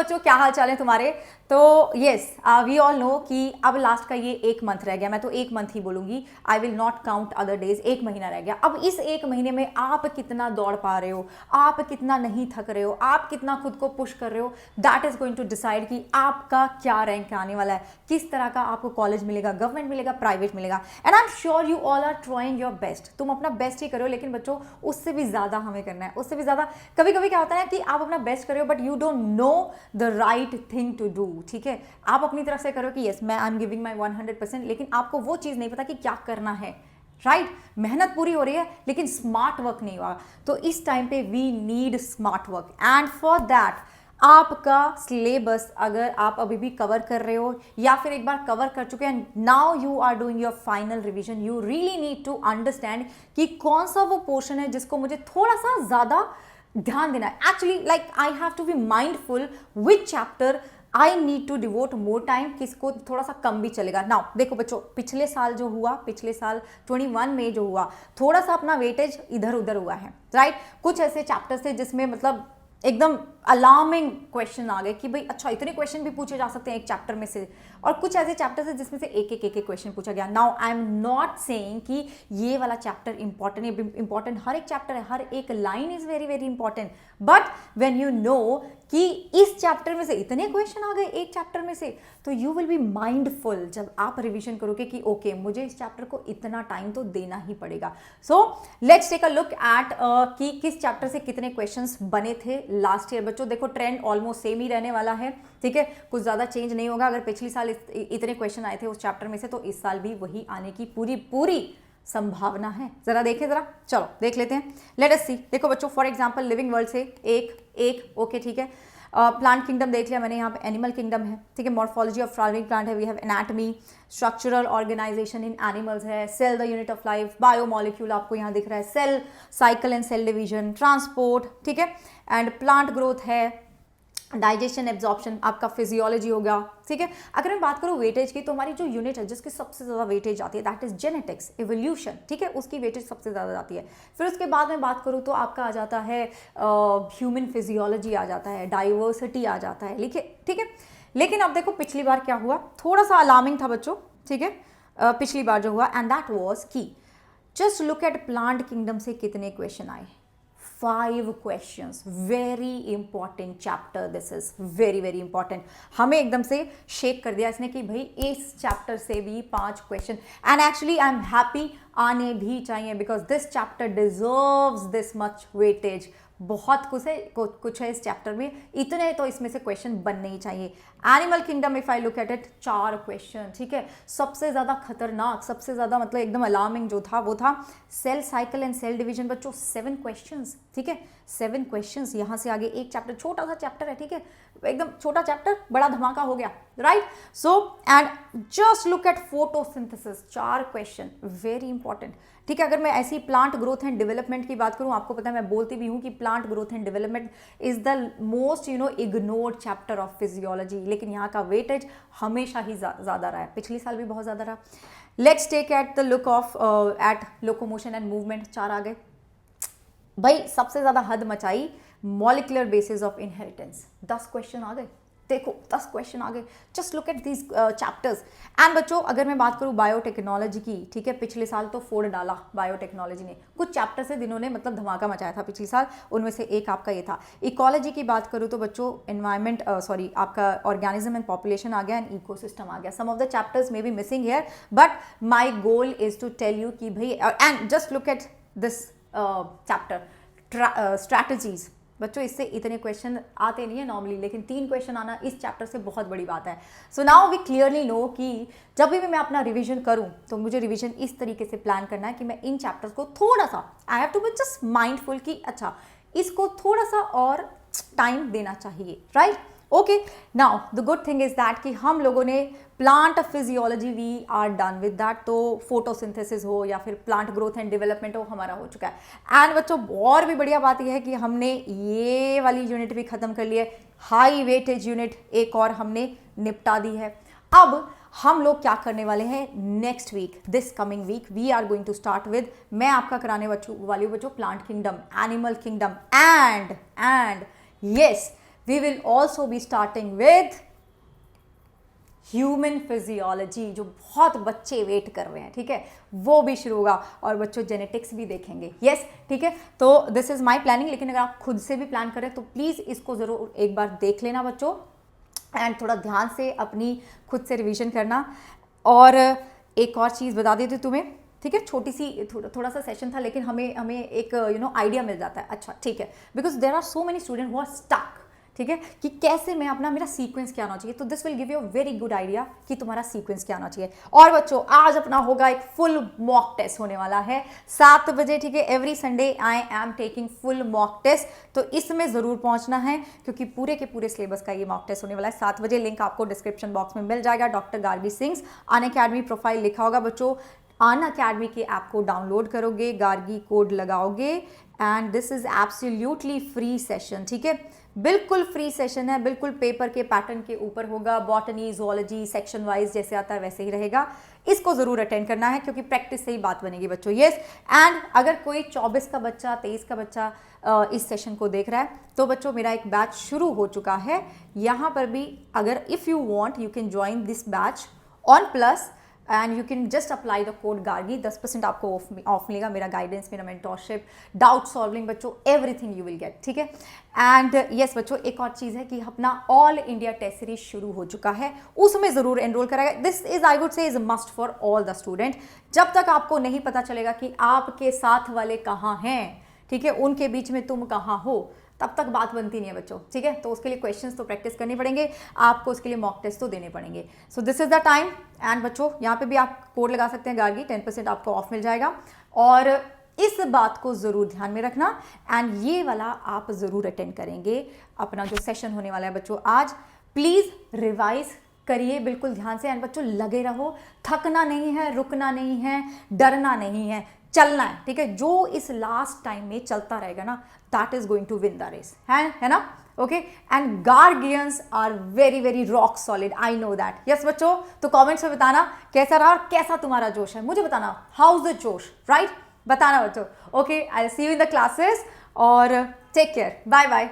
बच्चों, क्या हाल चाल है तुम्हारे? तो येस, वी ऑल नो कि अब लास्ट का ये एक मंथ रह गया। मैं तो एक मंथ ही बोलूंगी, I will not count other days. एक महीना रह गया। अब इस एक महीने में आप कितना दौड़ पा रहे हो, आप कितना नहीं थक रहे हो, आप कितना खुद को पुश कर रहे हो, that is going to decide कि आपका क्या रैंक आने वाला है, किस तरह का आपको कॉलेज मिलेगा, गवर्नमेंट मिलेगा, प्राइवेट मिलेगा। And I am sure you all are trying your best. तुम अपना बेस्ट ही करो, लेकिन बच्चों उससे भी ज्यादा हमें करना है, उससे भी ज्यादा। कभी कभी क्या होता है कि आप अपना बेस्ट करो but you don't know the right thing to do. ठीक है, आप अपनी तरफ से करो कि यस मैं आई एम गिविंग माई 100%, लेकिन आपको वो चीज नहीं पता कि क्या करना है। राइट, मेहनत पूरी हो रही है लेकिन स्मार्ट वर्क नहीं हुआ। तो इस टाइम पे we need smart work, and for that आपका सिलेबस अगर आप अभी भी कवर कर रहे हो या फिर एक बार कवर कर चुके हैं, now you are doing your final revision, you really need to understand कि कौन सा वो पोर्शन है जिसको मुझे थोड़ा सा ज्यादा ध्यान देना है। Actually like I have to be mindful which chapter I need to devote more time, किसको थोड़ा सा कम भी चलेगा। नाउ देखो बच्चों, पिछले साल जो हुआ, पिछले साल 21 में जो हुआ, थोड़ा सा अपना वेटेज इधर उधर हुआ है। राइट, कुछ ऐसे चैप्टर्स थे जिसमें मतलब एकदम अलार्मिंग क्वेश्चन आ गए कि भाई अच्छा इतने क्वेश्चन भी पूछे जा सकते हैं एक चैप्टर में से, और कुछ ऐसे चैप्टर्स हैं जिसमें से एक एक क्वेश्चन पूछा गया। Now I am not saying कि ये वाला चैप्टर इंपॉर्टेंट है, इंपॉर्टेंट हर एक चैप्टर है, हर एक line is very very important, but when you know कि इस चैप्टर में से इतने क्वेश्चन आ गए एक चैप्टर में से, तो यू विल बी माइंडफुल जब आप रिवीजन करोगे कि ओके मुझे इस चैप्टर को इतना टाइम तो देना ही पड़ेगा। So let's take a look at कि किस चैप्टर से कितने क्वेश्चंस बने थे लास्ट ईयर। बच्चों देखो, ट्रेंड ऑलमोस्ट सेम ही रहने वाला है। ठीक है, कुछ ज्यादा चेंज नहीं होगा। अगर पिछली साल इतने क्वेश्चन आए थे उस चैप्टर में से, तो इस साल भी वही आने की पूरी पूरी संभावना है। जरा देखें, जरा चलो देख लेते हैं। लेट अस सी। देखो बच्चों, फॉर एग्जांपल लिविंग वर्ल्ड से एक ओके ठीक है। प्लांट किंगडम देख लिया मैंने, यहाँ पे एनिमल किंगडम है। ठीक है, मॉर्फोलॉजी ऑफ फ्लावरिंग प्लांट है, we have anatomy, structural organization in animals है, cell the unit of life, biomolecule आपको यहाँ दिख रहा है, cell cycle and cell division, transport, ठीक है, एंड प्लांट ग्रोथ है, डाइजेशन एब्जॉर्प्शन आपका फिजियोलॉजी होगा। ठीक है, अगर मैं बात करूँ वेटेज की, तो हमारी जो यूनिट है जिसकी सबसे ज़्यादा वेटेज आती है दैट इज जेनेटिक्स एवोल्यूशन। ठीक है, उसकी वेटेज सबसे ज़्यादा जाती है। फिर उसके बाद में बात करूँ तो आपका आ जाता है ह्यूमन फिजियोलॉजी आ जाता है, डाइवर्सिटी आ जाता है, लिखे ठीक है। लेकिन अब देखो पिछली बार क्या हुआ, थोड़ा सा अलार्मिंग था बच्चों। ठीक है, पिछली बार जो हुआ, एंड दैट वॉज की just look eight plant kingdom से कितने क्वेश्चन आए, 5 questions, very important chapter, this is very very important। हमें एकदम से शेक कर दिया इसने कि भाई इस चैप्टर से भी 5 question, and actually I am happy, आने भी चाहिए, because this chapter deserves this much weightage. बहुत कुछ है इस चैप्टर में, इतने तो इसमें से क्वेश्चन बनने ही चाहिए। Animal kingdom if I look at it, 4 question. ठीक है, सबसे ज्यादा खतरनाक, सबसे ज्यादा मतलब एकदम अलार्मिंग जो था वो था cell cycle and cell division. बच्चों 7 क्वेश्चंस। ठीक है, 7 क्वेश्चंस। यहाँ से आगे एक चैप्टर, छोटा सा चैप्टर है। ठीक है, एकदम छोटा चैप्टर, बड़ा धमाका हो गया। Right, so and just look eight photosynthesis, 4 question, very important. ठीक है, अगर मैं ऐसी प्लांट ग्रोथ एंड डेवलपमेंट की बात करूं, आपको पता है मैं बोलती भी हूं कि plant growth and development is the most ignored chapter of physiology, लेकिन यहाँ का वेटेज हमेशा ही ज्यादा रहा है, पिछली साल भी बहुत ज्यादा रहा। Let's take at the look of at locomotion and movement, 4 आ गए भाई। सबसे ज्यादा हद मचाई molecular basis of inheritance, 10 question आ गए। देखो 10 क्वेश्चन आ गए, just look at these chapters. And बच्चों अगर मैं बात करूं बायोटेक्नोलॉजी की, ठीक है, पिछले साल तो फोड़ डाला बायोटेक्नोलॉजी ने। कुछ चैप्टर्स है जिन्होंने मतलब धमाका मचाया था पिछले साल, उनमें से एक आपका ये था। इकोलॉजी की बात करूं तो बच्चों एनवायरमेंट सॉरी आपका ऑर्गेनिज्म एंड पॉपुलेशन आ गया, एंड इकोसिस्टम आ गया। Some of the chapters may be missing here, but my goal is to tell you कि भाई, and just look at this chapter strategies. बच्चों इससे इतने क्वेश्चन आते नहीं है नॉर्मली, लेकिन 3 क्वेश्चन आना इस चैप्टर से बहुत बड़ी बात है। So now we clearly know कि जब भी मैं अपना रिवीजन करूं तो मुझे रिवीजन इस तरीके से प्लान करना है कि मैं इन चैप्टर्स को थोड़ा सा, I have to be just mindful कि अच्छा इसको थोड़ा सा और टाइम देना चाहिए। Right, okay. Now the good thing is that कि हम लोगों ने plant physiology we are done with that, तो फोटोसिंथेसिस हो या फिर प्लांट ग्रोथ एंड डेवलपमेंट हो, हमारा हो चुका है। एंड बच्चों और भी बढ़िया बात यह है कि हमने ये वाली यूनिट भी खत्म कर ली है, हाई वेटेज यूनिट एक और हमने निपटा दी है। अब हम लोग क्या करने वाले हैं next week, this coming week we are going to start with, मैं आपका कराने वाली हूँ बच्चों plant kingdom, animal kingdom and yes we will also be starting with human physiology, जो बहुत बच्चे वेट कर रहे हैं, ठीक है, वो भी शुरू होगा। और बच्चों जेनेटिक्स भी देखेंगे, यस, ठीक है। तो दिस इज माय प्लानिंग, लेकिन अगर आप खुद से भी प्लान करें तो प्लीज़ इसको ज़रूर एक बार देख लेना बच्चों, एंड थोड़ा ध्यान से अपनी खुद से रिवीजन करना। और एक और चीज़ बता देती हूँ तुम्हें, ठीक है, छोटी सी थोड़ा सा सेशन था, लेकिन हमें एक आइडिया मिल जाता है। अच्छा ठीक है, because there are so many student who are stuck, ठीक है, कि कैसे मैं मेरा सीक्वेंस क्या होना चाहिए। तो this will give you a very good idea कि तुम्हारा सीक्वेंस क्या होना चाहिए। और बच्चों आज अपना होगा एक फुल मॉक टेस्ट होने वाला है 7 बजे, ठीक है, every Sunday I am taking full mock test, तो इसमें ज़रूर पहुंचना है क्योंकि पूरे के पूरे सिलेबस का ये मॉक टेस्ट होने वाला है 7 बजे। लिंक आपको डिस्क्रिप्शन बॉक्स में मिल जाएगा। Doctor Gargi Singh Unacademy profile लिखा होगा बच्चों, अनअकैडमी के ऐप को डाउनलोड करोगे, गार्गी कोड लगाओगे, and this is absolutely free session, ठीक है, बिल्कुल फ्री सेशन है, बिल्कुल पेपर के पैटर्न के ऊपर होगा, बॉटनी जूलॉजी सेक्शन वाइज जैसे आता है वैसे ही रहेगा। इसको जरूर अटेंड करना है क्योंकि प्रैक्टिस से ही बात बनेगी बच्चों, यस। एंड अगर कोई 24 का बच्चा 23 का बच्चा इस सेशन को देख रहा है तो बच्चों मेरा एक बैच शुरू हो चुका है यहाँ पर भी। अगर if you want you can join this batch on plus and you can just apply the code Gargi, 10% आपको ऑफ मिलेगा। मेरा गाइडेंस, मेरा मेंटोरशिप, डाउट सॉल्विंग बच्चों, एवरीथिंग यू विल गेट, ठीक है। एंड यस बच्चों, एक और चीज़ है कि अपना ऑल इंडिया टेस्ट सीरीज शुरू हो चुका है, उसमें ज़रूर एनरोल कराएगा। This is I would say is must for all the student. जब तक आपको नहीं पता चलेगा कि आपके साथ वाले कहाँ हैं, ठीक है, उनके बीच में तुम कहाँ हो, तब तक बात बनती नहीं है बच्चों, ठीक है। तो उसके लिए क्वेश्चंस तो प्रैक्टिस करने पड़ेंगे आपको, उसके लिए मॉक टेस्ट तो देने पड़ेंगे। So this is the time. And बच्चों यहाँ पे भी आप कोड लगा सकते हैं गार्गी, 10% आपको ऑफ मिल जाएगा। और इस बात को ज़रूर ध्यान में रखना, एंड ये वाला आप ज़रूर अटेंड करेंगे अपना जो सेशन होने वाला है बच्चों आज। प्लीज़ रिवाइज करिए बिल्कुल ध्यान से, एंड बच्चों लगे रहो, थकना नहीं है, रुकना नहीं है, डरना नहीं है, चलना है, ठीक है। जो इस लास्ट टाइम में चलता रहेगा ना, that is going to win the race, है ना, okay. And guardians are very very rock solid, I know that, yes बच्चों। तो कमेंट्स में बताना कैसा रहा और कैसा तुम्हारा जोश है, मुझे बताना, हाउ इज द जोश, राइट, बताना बच्चों। Okay, I see you in the classes और टेक केयर, बाय बाय।